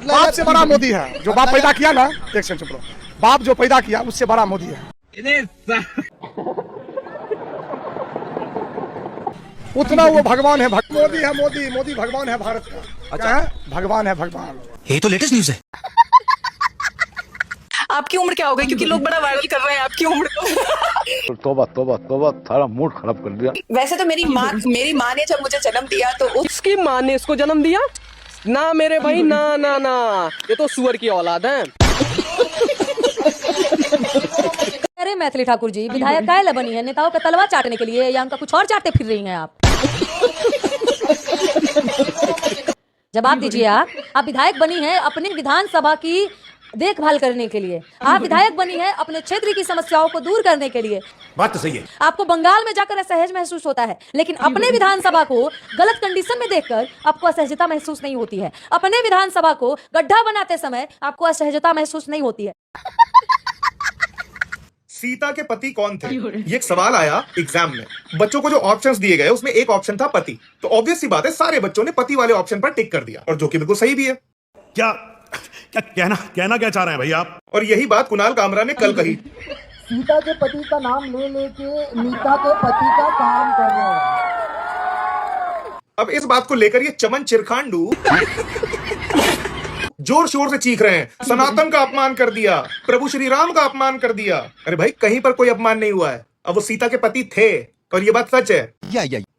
बाप से बड़ा मोदी है। जो बाप पैदा किया ना, एक सेकंड चुप रहो, बाप जो पैदा किया उससे बड़ा मोदी है। उतना वो भगवान है। मोदी है, मोदी भगवान है भारत का। अच्छा है, भगवान है, भगवान। ये तो लेटेस्ट न्यूज है। आपकी उम्र क्या हो गई, क्योंकि लोग बड़ा वायरल कर रहे हैं आपकी उम्र को। तोबा तोबा तोबा, सारा मूड खराब कर दिया। वैसे तो मेरी माँ ने जब मुझे जन्म दिया तो उसकी माँ ने इसको जन्म दिया ना मेरे भाई, ना ना ना, ये तो सुअर की औलाद है। अरे मैथिली ठाकुर जी, विधायक काहे बनी है? नेताओं का तलवा चाटने के लिए या उनका कुछ और चाटते फिर रही हैं आप? जवाब दीजिए। आप विधायक बनी है अपनी विधानसभा की देखभाल करने के लिए, आप विधायक बनी है अपने क्षेत्र की समस्याओं को दूर करने के लिए। बात तो सही है। आपको बंगाल में जाकर असहज महसूस होता है, लेकिन अपने विधानसभा को गलत कंडीशन में देखकर आपको असहजता महसूस नहीं होती है। अपने विधानसभा को गड्ढा बनाते समय आपको असहजता महसूस नहीं होती है। सीता के पति कौन थे, ये एक सवाल आया एग्जाम में। बच्चों को जो ऑप्शंस दिए गए उसमें एक ऑप्शन था पति, तो ऑब्वियस सी बात है सारे बच्चों ने पति वाले ऑप्शन पर टिक कर दिया, और जो कि बिल्कुल सही भी है। क्या कहना क्या चाह रहे हैं भैया आप? और यही बात कुणाल कामरा ने कल कही। सीता के पति का नाम ले लेके नीता के पति का काम कर रहे हैं। अब इस बात को लेकर ये चमन चिरखांडू जोर शोर से चीख रहे हैं, सनातन का अपमान कर दिया, प्रभु श्री राम का अपमान कर दिया। अरे भाई, कहीं पर कोई अपमान नहीं हुआ है। अब वो सीता के पति थे और ये बात सच है।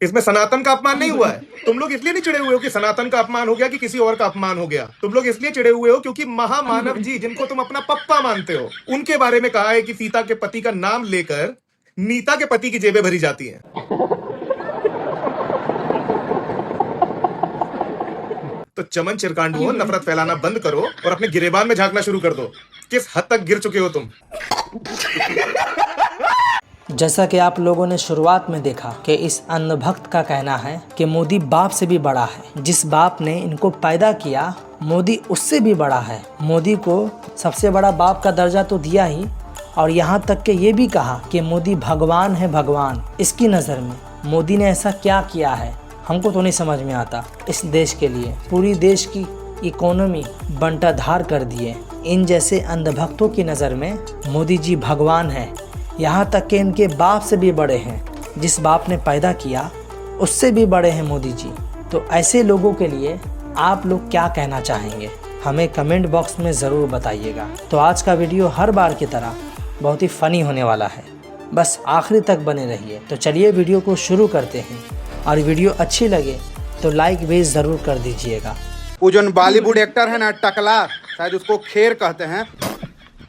इसमें सनातन का अपमान नहीं हुआ है। तुम लोग इसलिए नहीं चिढ़े हुए हो कि सनातन का अपमान हो गया कि किसी और का अपमान हो गया। तुम लोग इसलिए चिढ़े हुए हो क्योंकि महामानव जी, जिनको तुम अपना पप्पा मानते हो, उनके बारे में कहा है कि सीता के पति का नाम लेकर नीता के पति की जेबें भरी जाती हैं। तो चमन चिरकांडू, नफरत फैलाना बंद करो और अपने गिरेबान में झांकना शुरू कर दो। किस हद तक गिर चुके हो तुम। जैसा कि आप लोगों ने शुरुआत में देखा कि इस अंधभक्त का कहना है कि मोदी बाप से भी बड़ा है। जिस बाप ने इनको पैदा किया, मोदी उससे भी बड़ा है। मोदी को सबसे बड़ा बाप का दर्जा तो दिया ही, और यहाँ तक कि ये भी कहा कि मोदी भगवान है, भगवान। इसकी नज़र में मोदी ने ऐसा क्या किया है हमको तो नहीं समझ में आता। इस देश के लिए पूरी देश की इकोनॉमी बंटाधार कर दिए। इन जैसे अंधभक्तों की नज़र में मोदी जी भगवान है, यहाँ तक कि इनके बाप से भी बड़े हैं। जिस बाप ने पैदा किया उससे भी बड़े हैं मोदी जी। तो ऐसे लोगों के लिए आप लोग क्या कहना चाहेंगे, हमें कमेंट बॉक्स में ज़रूर बताइएगा। तो आज का वीडियो हर बार की तरह बहुत ही फ़नी होने वाला है, बस आखिरी तक बने रहिए। तो चलिए वीडियो को शुरू करते हैं, और वीडियो अच्छी लगे तो लाइक भी ज़रूर कर दीजिएगा। वो जो बॉलीवुड एक्टर है ना, टकला, शायद उसको खेर कहते हैं,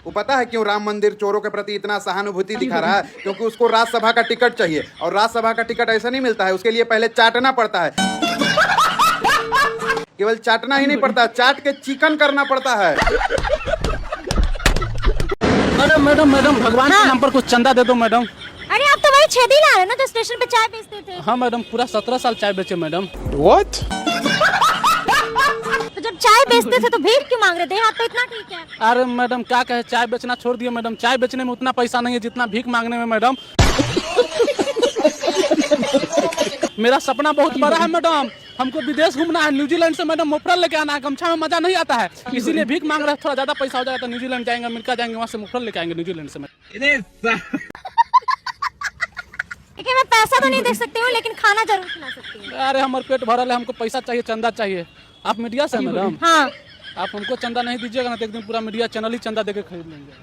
वो पता है क्यों राम मंदिर चोरों के प्रति इतना सहानुभूति दिखा रहा है? क्योंकि उसको राज्यसभा का टिकट चाहिए, और राज्यसभा का टिकट ऐसा नहीं मिलता है, उसके लिए पहले चाटना पड़ता है। केवल चाटना ही नहीं पड़ता, चाट के चिकन करना पड़ता है। मैडम भगवान के नाम पर कुछ चंदा दे दो मैडम। अरे आप तो वही छेदी ला रहे ना, जो स्टेशन पे चाय बेचते थे। हाँ मैडम, पूरा 17 साल चाय बेचे मैडम। What? तो जब चाय बेचते थे तो भीख क्यों मांग रहे थे? हाथ तो इतना ठीक है। अरे मैडम क्या कहे, चाय बेचना छोड़ दिए मैडम। चाय बेचने में उतना पैसा नहीं है जितना भीख मांगने में मैडम। मेरा सपना बहुत बड़ा है मैडम, हमको विदेश घूमना है, न्यूजीलैंड से मैडम मुफरल लेके आना है। गमछा में मजा नहीं आता है, इसीलिए भीख मांग रहे हैं। थोड़ा ज्यादा पैसा हो जाएगा तो न्यूजीलैंड जाएंगे, अमेरिका जाएंगे, वहाँ से मुफरल लेके आएंगे न्यूजीलैंड से। देखिए, मैं पैसा तो नहीं दे सकती हूँ, लेकिन खाना जरूर खिला सकती हूँ। अरे हमारे पेट भरल है, हमको पैसा चाहिए, चंदा चाहिए। आप मीडिया से मैडम? हाँ। आप हमको चंदा नहीं दीजिएगा ना तो एक दिन पूरा मीडिया चैनल ही चंदा देके खरीद लेंगे।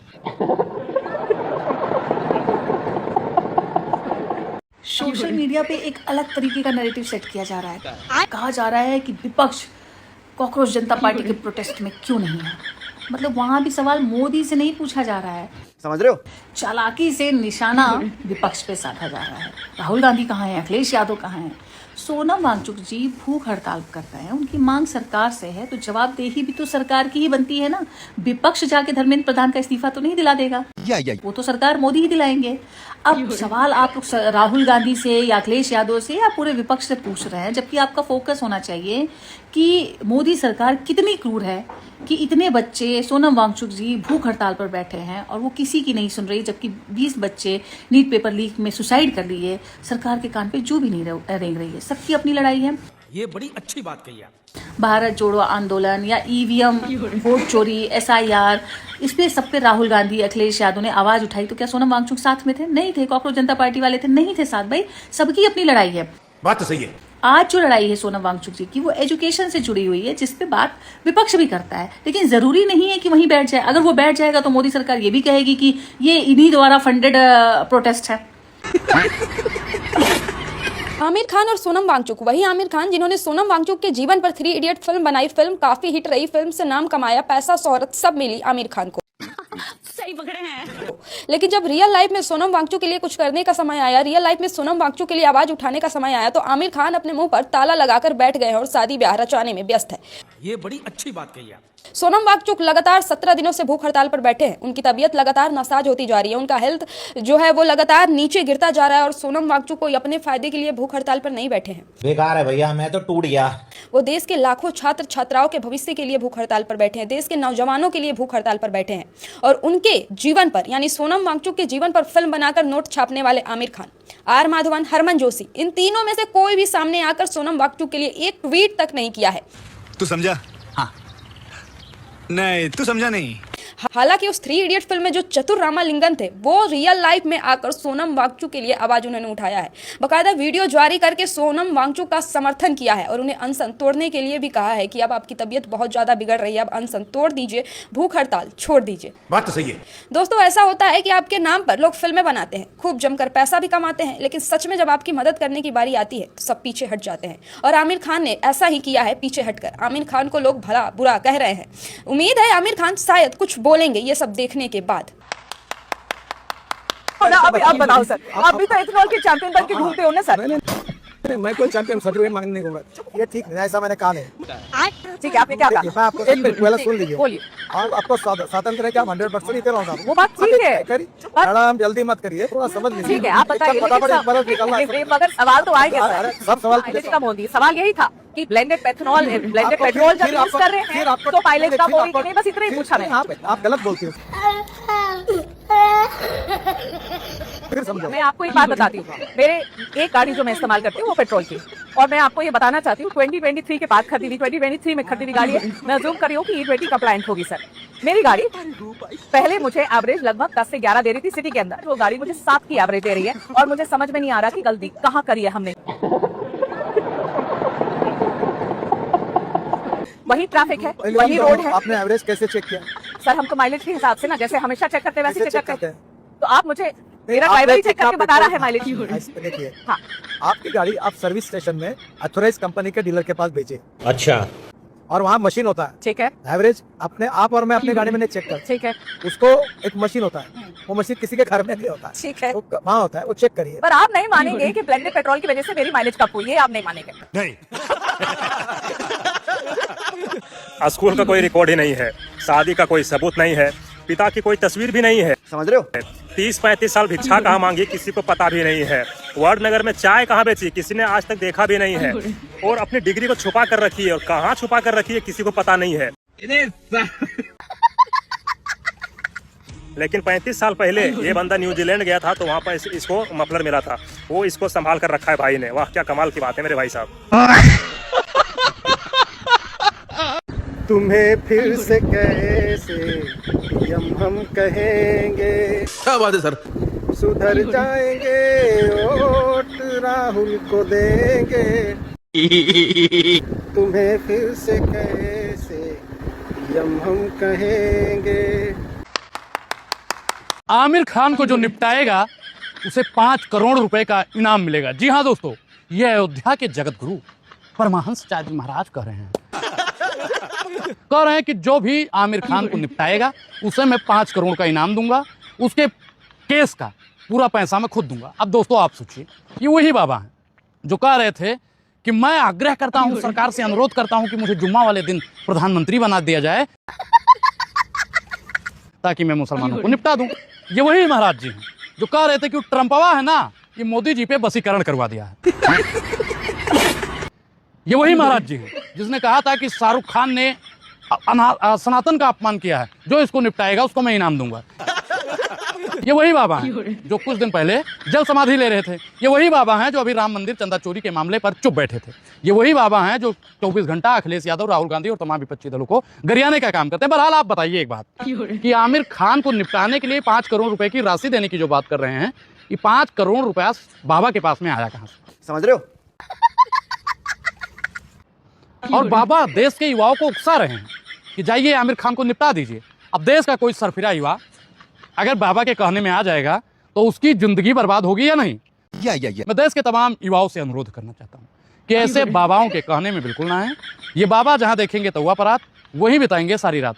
सोशल मीडिया पे एक अलग तरीके का नैरेटिव सेट किया जा रहा है। कहा जा रहा है कि विपक्ष कॉकरोच जनता पार्टी के प्रोटेस्ट में क्यों नहीं है। मतलब वहाँ भी सवाल मोदी से नहीं पूछा जा रहा है, समझ रहे हो? चालाकी से निशाना विपक्ष पे साधा जा रहा है। राहुल गांधी कहाँ हैं, अखिलेश यादव कहाँ हैं? सोनम वांगचुक जी भूख हड़ताल कर रहे हैं, उनकी मांग सरकार से है, तो जवाबदेही भी तो सरकार की ही बनती है ना। विपक्ष जाके धर्मेंद्र प्रधान का इस्तीफा तो नहीं दिला देगा, वो तो सरकार मोदी ही दिलाएंगे। अब सवाल आप राहुल गांधी से या अखिलेश यादव से या पूरे विपक्ष से पूछ रहे हैं, जबकि आपका फोकस होना चाहिए कि मोदी सरकार कितनी क्रूर है कि इतने बच्चे, सोनम वांगचुक जी भूख हड़ताल पर बैठे हैं और वो किसी की नहीं सुन रही, जबकि 20 बच्चे नीट पेपर लीक में सुसाइड कर लिए। सरकार के कान पे जो भी नहीं रेंग रही है, सबकी अपनी लड़ाई है। ये बड़ी अच्छी बात कही आप। भारत जोड़ो आंदोलन या ईवीएम, वोट चोरी, SIR, इस पे सब पे राहुल गांधी, अखिलेश यादव ने आवाज उठाई, तो क्या सोनम वांगचुक साथ में थे? नहीं थे। कॉकरोच जनता पार्टी वाले थे? नहीं थे साथ। भाई सबकी अपनी लड़ाई है। बात तो सही है। आज जो लड़ाई है सोनम वांगचुक जी की, वो एजुकेशन से जुड़ी हुई है, जिसपे बात विपक्ष भी करता है, लेकिन जरूरी नहीं है कि वहीं बैठ जाए। अगर वो बैठ जाएगा तो मोदी सरकार ये भी कहेगी कि ये इन्हीं द्वारा फंडेड प्रोटेस्ट है। आमिर खान और सोनम वांगचुक, वही आमिर खान जिन्होंने सोनम वांगचुक के जीवन पर 3 इडियट फिल्म बनाई। फिल्म काफी हिट रही, फिल्म से नाम कमाया, पैसा शोहरत सब मिली आमिर खान को। सही पकड़े हैं। लेकिन जब रियल लाइफ में सोनम वांगचुक के लिए कुछ करने का समय आया, रियल लाइफ में सोनम वांगचुक के लिए आवाज उठाने का समय आया, तो आमिर खान अपने मुंह पर ताला लगाकर बैठ गए हैं और शादी ब्याह रचाने में व्यस्त है। ये बड़ी अच्छी बात कही आप। सोनम वांगचुक लगातार 17 दिनों से भूख हड़ताल पर बैठे हैं। उनकी तबीयत लगातार नासाज होती जा रही है, उनका हेल्थ जो है वो लगातार नीचे गिरता जा रहा है। और सोनम वांगचुक कोई अपने फायदे के लिए भूख हड़ताल पर नहीं बैठे हैं। बेकार है भैया, मैं तो टूट गया। वो देश के लाखों छात्र छात्राओं के भविष्य के लिए भूख हड़ताल पर बैठे हैं, देश के नौजवानों के लिए भूख हड़ताल पर बैठे हैं। और उनके जीवन पर, यानी सोनम वांगचुक के जीवन पर फिल्म बनाकर नोट छापने वाले आमिर खान, R माधवन, हरमन जोशी, इन तीनों में से कोई भी सामने आकर सोनम वांगचुक के लिए एक ट्वीट तक नहीं किया है। तू समझा? हाँ। नहीं, तू समझा नहीं। हालांकि उस 3 इडियट फिल्म में जो चतुर रामालिंगन थे, वो रियल लाइफ में आकर सोनम वांगचुक के लिए आवाज उन्होंने उठाया है। बकायदा वीडियो जारी करके सोनम वांगचुक का समर्थन किया है और उन्हें अनशन तोड़ने के लिए भी कहा है कि अब आपकी तबीयत बहुत ज्यादा बिगड़ रही है, अब अनशन तोड़ दीजिए, भूख हड़ताल छोड़ दीजिए। बात तो सही है। दोस्तों, ऐसा होता है कि आपके नाम पर लोग फिल्में बनाते हैं, खूब जमकर पैसा भी कमाते हैं, लेकिन सच में जब आपकी मदद करने की बारी आती है तो सब पीछे हट जाते हैं। और आमिर खान ने ऐसा ही किया है, पीछे हटकर। आमिर खान को लोग भला बुरा कह रहे हैं। उम्मीद है आमिर खान शायद कुछ बोलेंगे ये सब देखने के बाद। अब आप बताओ सर, आप भी तो एथेनॉल के चैंपियन बन के घूमते हो ना सर? मैं कोई चैंपियन सर्टिफिकेट मांगने नहीं घूम। ये ठीक नहीं, ऐसा मैंने कहा नहीं। ठीक है, आपने क्या कहा? मैं आपको एक मिनट पहले सुन लीजिए। बोलिए। आपको स्वतंत्र है क्या? 100% इतने रहा। वो बात ठीक है, मैडम जल्दी मत करिए, थोड़ा समझ लीजिए। ठीक है, आप बताइए। मगर सवाल तो आएगा सर, सब सवाल कम होती। सवाल यही था कि ब्लेंडेड एथेनॉल, ब्लेंडेड पेट्रोल जब यूज कर रहे हैं तो माइलेज कम होगी कि नहीं, बस इतना ही पूछा मैं। आप गलत बोलती हो। फिर समझो। मैं आपको एक बात बताती हूँ, मेरे एक गाड़ी जो मैं इस्तेमाल करती हूँ वो पेट्रोल की, और मैं आपको ये बताना चाहती हूँ 2023 के बाद खरीदी, 2023 में खरीदी गाड़ी है। मैं अज्यूम कर रही हूँ कि E20 कंप्लायंट होगी सर। मेरी गाड़ी पहले मुझे एवरेज लगभग 10 से 11 दे रही थी सिटी के अंदर, वो गाड़ी मुझे 7 की एवरेज दे रही है, और मुझे समझ में नहीं आ रहा कि गलती कहाँ करी है हमने। वही ट्रैफिक है, वही रोड है। आपने एवरेज कैसे चेक किया? सर हम तो माइलेज के हिसाब से ना, जैसे हमेशा चेक करते हैं वैसे चेक करते हैं। तो आप मुझे, मेरा ड्राइवर ही चेक करके बता रहा है माइलेज। देखिए, हाँ, आपकी गाड़ी आप सर्विस स्टेशन में अथोराइज कंपनी के डीलर के पास भेजिए। अच्छा। और वहाँ मशीन होता है, ठीक है। एवरेज अपने आप और मैं अपनी गाड़ी में नहीं चेक करता। ठीक है। उसको एक मशीन होता है, वो मशीन किसी के घर में नहीं होता है। ठीक है। वहाँ होता है, वो चेक करिए। पर आप नहीं मानेंगे कि ब्लेंडेड पेट्रोल की वजह से मेरी माइलेज कम हुई है, आप नहीं मानेंगे। नहीं। स्कूल का कोई रिकॉर्ड ही नहीं है, शादी का कोई सबूत नहीं है, पिता की कोई तस्वीर भी नहीं है। समझ रहे हो? 30-35 साल भिक्षा कहाँ मांगी किसी को पता भी नहीं है। वार्ड नगर में चाय कहाँ बेची किसी ने आज तक देखा भी नहीं है। और अपनी डिग्री को छुपा कर रखी है, और कहाँ छुपा कर रखी है किसी को पता नहीं है। लेकिन 35 साल पहले ये बंदा न्यूजीलैंड गया था तो वहाँ पर इसको मफलर मिला था, वो इसको संभाल कर रखा है भाई ने। वाह क्या कमाल की बात है मेरे भाई साहब। तुम्हें फिर से कैसे हम कहेंगे, क्या बात है सर। सुधर जाएंगे, वोट राहुल को देंगे। तुम्हें फिर से कैसे हम कहेंगे। आमिर खान को जो निपटाएगा उसे 5 करोड़ रुपए का इनाम मिलेगा। जी हाँ दोस्तों, ये अयोध्या के जगत गुरु परमहंस चार्य महाराज कह रहे हैं कि जो भी आमिर खान को निपटाएगा उसे मैं 5 करोड़ का इनाम दूंगा, उसके केस का पूरा पैसा मैं खुद दूंगा। अब दोस्तों आप सोचिए, ये वही बाबा हैं जो कह रहे थे कि मैं आग्रह करता हूं, सरकार से अनुरोध करता हूं कि मुझे जुम्मा वाले दिन प्रधानमंत्री बना दिया जाए ताकि मैं मुसलमानों को निपटा दूं। ये वही महाराज जी हैं जो कह रहे थे कि ट्रंपवा है ना, ये मोदी जी पे बसीकरण करवा दिया है। ये वही महाराज जी हैं जिसने कहा था कि शाहरुख खान ने सनातन का अपमान किया है, जो इसको निपटाएगा उसको मैं इनाम दूंगा। ये वही बाबा हैं जो कुछ दिन पहले जल समाधि ले रहे थे। ये वही बाबा हैं जो अभी राम मंदिर चंदा चोरी के मामले पर चुप बैठे थे। ये वही बाबा हैं जो 24 घंटा अखिलेश यादव, राहुल गांधी और तमाम विपक्षी दलों को गरियाने का काम करते हैं। बहरहाल आप बताइए एक बात कि आमिर खान को निपटाने के लिए 5 करोड़ रुपए की राशि देने की जो बात कर रहे हैं, ये 5 करोड़ रुपया बाबा के पास में आया कहाँ से? समझ रहे हो? और बाबा देश के युवाओं को उकसा रहे हैं कि जाइए आमिर खान को निपटा दीजिए। अब देश का कोई सरफिरा युवा अगर बाबा के कहने में आ जाएगा तो उसकी जिंदगी बर्बाद होगी या नहीं? मैं देश के तमाम युवाओं से अनुरोध करना चाहता हूँ कि ऐसे बाबाओं के कहने में बिल्कुल ना है। ये बाबा जहाँ देखेंगे तवा परात, वहीं बिताएंगे सारी रात।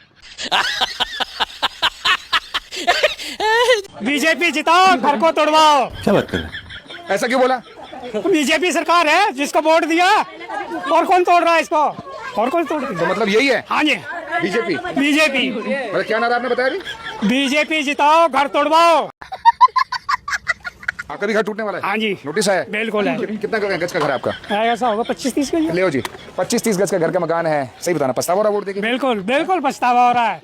बीजेपी जिताओ, घर को तोड़वाओ। क्या बात कर रहे हैं? ऐसा क्यों बोला? बीजेपी सरकार है, जिसको वोट दिया, और कौन तोड़ रहा है इसको? और कौन तोड़ रहा है? तो मतलब यही है? हाँ जी, बीजेपी। बीजेपी क्या नारा आपने बताया? बीजेपी जिताओ, घर तोड़वाओ। आपका भी घर टूटने वाला है? हाँ जी, नोटिस है? बिल्कुल है। कितना गज का घर है आपका? ऐसा होगा 25-30 गज। ले जी, 25-30 गज का घर का मकान है। सही बताना, पछतावा हो रहा वोट देके? बिल्कुल बिल्कुल पछतावा हो रहा है।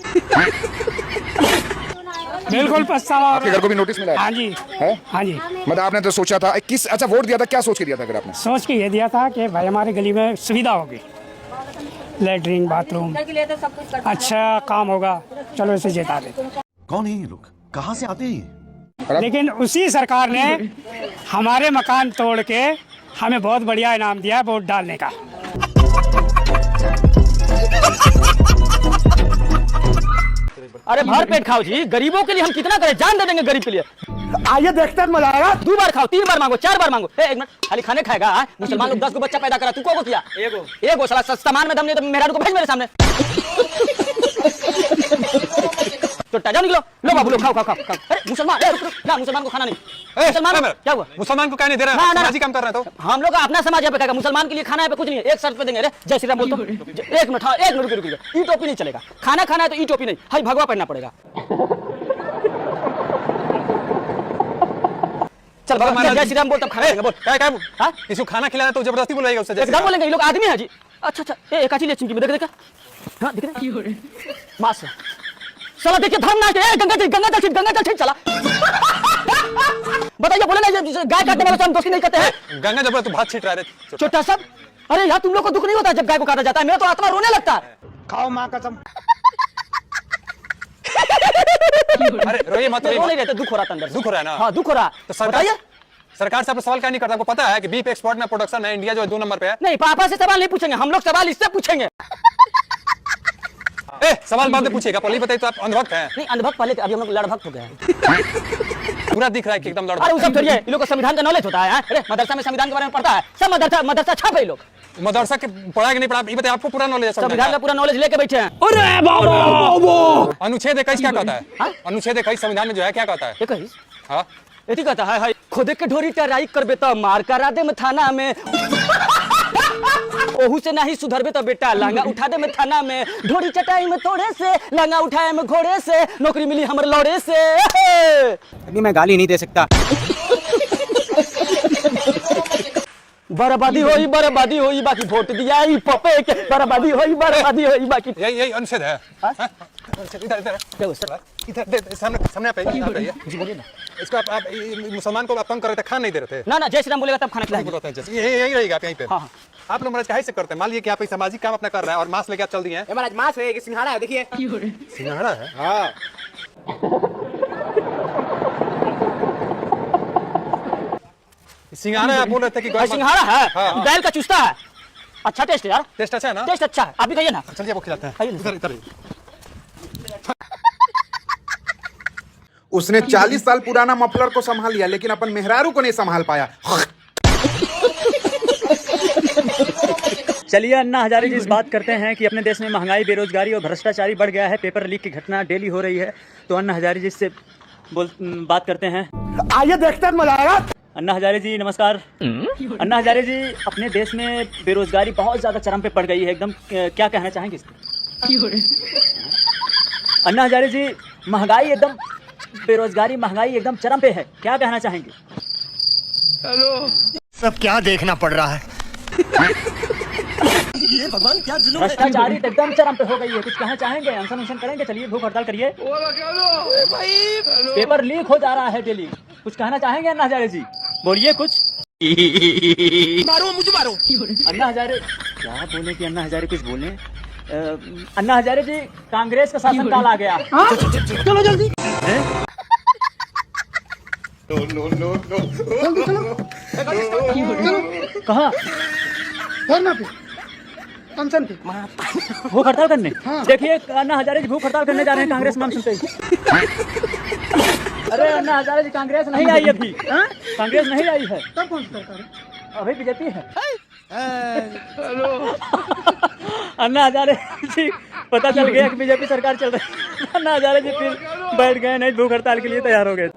बिल्कुल पछतावा हो आपके रहा घर को भी नोटिस मिला है? हाँ जी है? हाँ जी। मतलब आपने तो सोचा था किस, अच्छा वोट दिया था, क्या सोच के दिया था? अगर आपने सोच के ये दिया था कि भाई हमारे गली में सुविधा होगी, लेटरिन, बाथरूम, अच्छा काम होगा, चलो इसे जिता दे। कौन है ये लोग, कहाँ से आते हैं? लेकिन उसी सरकार ने हमारे मकान तोड़ के हमें बहुत बढ़िया इनाम दिया है वोट डालने का। अरे भर पेट खाओ जी, गरीबों के लिए हम कितना करें, जान दे देंगे गरीब के लिए। आइए देखते हैं, मजा आएगा। 2 बार खाओ, 3 बार मांगो, 4 बार मांगो। एक मिनट, खाली खाने खाएगा? मुसलमान लोग 10 को बच्चा पैदा करा, तू को किया? एगो साला सामान में दम नहीं तो मेहरारू को भेज मेरे सामने। तो टाजा निकलो, लो बाबू लो, खाओ खाओ खाओ। अरे मुसलमान, ना मुसलमान को खाना नहीं। मुसलमान क्या हुआ? मुसलमान को क्या नहीं दे रहा? समाजी काम कर रहा है तो हम लोग अपना समाज पे कहेगा, मुसलमान के लिए खाना है पे कुछ नहीं है। एक शर्त पे देंगे। अरे जय श्री राम बोल तो। 1 मिनट, हाँ 1 मिनट रुकिए। ई टोपी नहीं चलेगा, खाना खाना है तो ई टोपी नहीं, हाई भगवा पहनना पड़ेगा। चल जय श्री राम बोल, तब खाएगा। बोल क्या हाँ, इसको खाना खिलाना तो जबरदस्ती बुलाएगा उससे। एकदम बोलेंगे, ये लोग आदमी है जी। अच्छा एक आची ले चिमटी में देख देख। हाँ दिख रहा है मास साला, देखिए धर्म ना है। गंगा जल ठीक चला। बताइए, बोले ना गाय काटने वाले हम दोस्ती नहीं करते हैं। गंगा जब तू भात छीट रहा है छोटा सब। अरे यार तुम लोग को दुख नहीं होता जब गाय को काटा जाता है? मेरा तो आत्मा रोने लगता है। खाओ माँ कसम। अरे रोइए मत, रो नहीं रहते, दुख हो रहा था अंदर। दुख हो रहा है ना? हाँ दुख हो रहा। तो सरकार से आप सवाल क्या नहीं करता? आपको पता है कि बीफ एक्सपोर्ट में प्रोडक्शन है, इंडिया जो है 2 नंबर पे है। नहीं, पापा से सवाल नहीं पूछेंगे हम लोग, सवाल इससे पूछेंगे। सवाल बाद में पूछेगा, पहले बताइए तो आप अंधभक्त हैं? नहीं अंधभक्त पहले, अभी हम लोग लड़भक्त हो गए हैं। पूरा दिख रहा है कि एकदम लड़भक्त। अरे वो सब छोड़िए, इन लोग को संविधान का नॉलेज होता है। अरे मदरसा में संविधान के बारे में पढ़ता है, सब मदरसा छापे ये लोग। मदरसा के पढ़ा कि नहीं पढ़ा, ये बताइए। आपको पूरा नॉलेज है संविधान का? पूरा नॉलेज लेके बैठे हैं। अनुच्छेद 21 क्या कहता है? अनुच्छेद 21 संविधान में जो है क्या कहता है? 21 हाँ एती कहता है खुद के ढोरी टराई करबे तो मार करा दे में थाना में। ओहू से नहीं सुधरबे तो बेटा लांगा उठा दे में थाना में। ढोरी चटाई में थोड़े से, लांगा उठाए में घोड़े से, नौकरी मिली हमर लौड़े से। अभी मैं गाली नहीं दे सकता। बर्बादी होई बाकी वोट दिया ही पपे के। बर्बादी होई बाकी। यही अनुच्छेद है। इधर सामने पे जी बोलिए ना। इसको आप मुसलमान को आप तंग कर रहे थे, खाना नहीं दे रहे थे ना जय श्री राम बोलेगा तब खाना खिलाएंगे। यही रहेगा आप यहीं पे। हाँ। आप लोग महाराज काहे से करते हैं? मान लीजिए कि आप सामाजिक काम अपना कर रहे हैं और मांस लेके आप चल दिए हैं। महाराज मांस है कि सिंघाड़ा है? देखिए सिंघाड़ा है। हाँ सिंघाड़ा आप बोल रहे थे कि सिंघाड़ा है? बैल का चुस्ता है। अच्छा टेस्ट यार, टेस्ट अच्छा है ना? टेस्ट अच्छा है, आप भी खाइए ना। चलिए वो खिलाते हैं। इधर उसने 40 साल पुराना मफलर को संभाल लिया, लेकिन अपन मेहरारू को नहीं संभाल पाया। चलिए अन्ना हजारे जी, इस बात करते हैं कि अपने देश में महंगाई, बेरोजगारी और भ्रष्टाचारी बढ़ गया है। पेपर लीक की घटना डेली हो रही है। तो अन्ना हजारे जी से बात करते हैं। आइए देखते हैं, मजा आएगा। अन्ना हजारे जी नमस्कार। अन्ना हजारे जी, अपने देश में बेरोजगारी बहुत ज्यादा चरम पे पड़ गई है एकदम, क्या कहना चाहेंगे इस पर? अन्ना हजारे जी, महंगाई एकदम चरम पे है, क्या कहना चाहेंगे? हेलो, सब क्या देखना पड़ रहा है? ये भगवान क्या जुल्म है। भ्रष्टाचारी एकदम चरम पे हो गई है। कुछ कहना चाहेंगे? अनशन करेंगे? चलिए भूख हड़ताल करिए। पेपर लीक हो जा रहा है डेली। कुछ कहना चाहेंगे अन्ना हजारे जी? बोलिए कुछ। मारो मुझे मारो। अन्ना हजारे क्या बोले कि अन्ना हजारे कुछ बोले? अन्ना हजारे जी, कांग्रेस का शासनकाल आ गया। चलो जल्दी। कहाँ? धरना पे, अनशन पे। भूख हड़ताल करने? देखिए अन्ना हजारे जी भूख हड़ताल करने जा रहे हैं कांग्रेस नाम सुनते ही। अरे अन्ना हजारे जी कांग्रेस नहीं आई अभी। कांग्रेस नहीं आई है। तब कौन सी सरकार है? अभी बीजेपी है। अन्ना हजारे जी पता चल गया कि बीजेपी सरकार चल रही है। अन्ना हजारे जी फिर बैठ गए, नहीं भूख हड़ताल के लिए तैयार हो गए।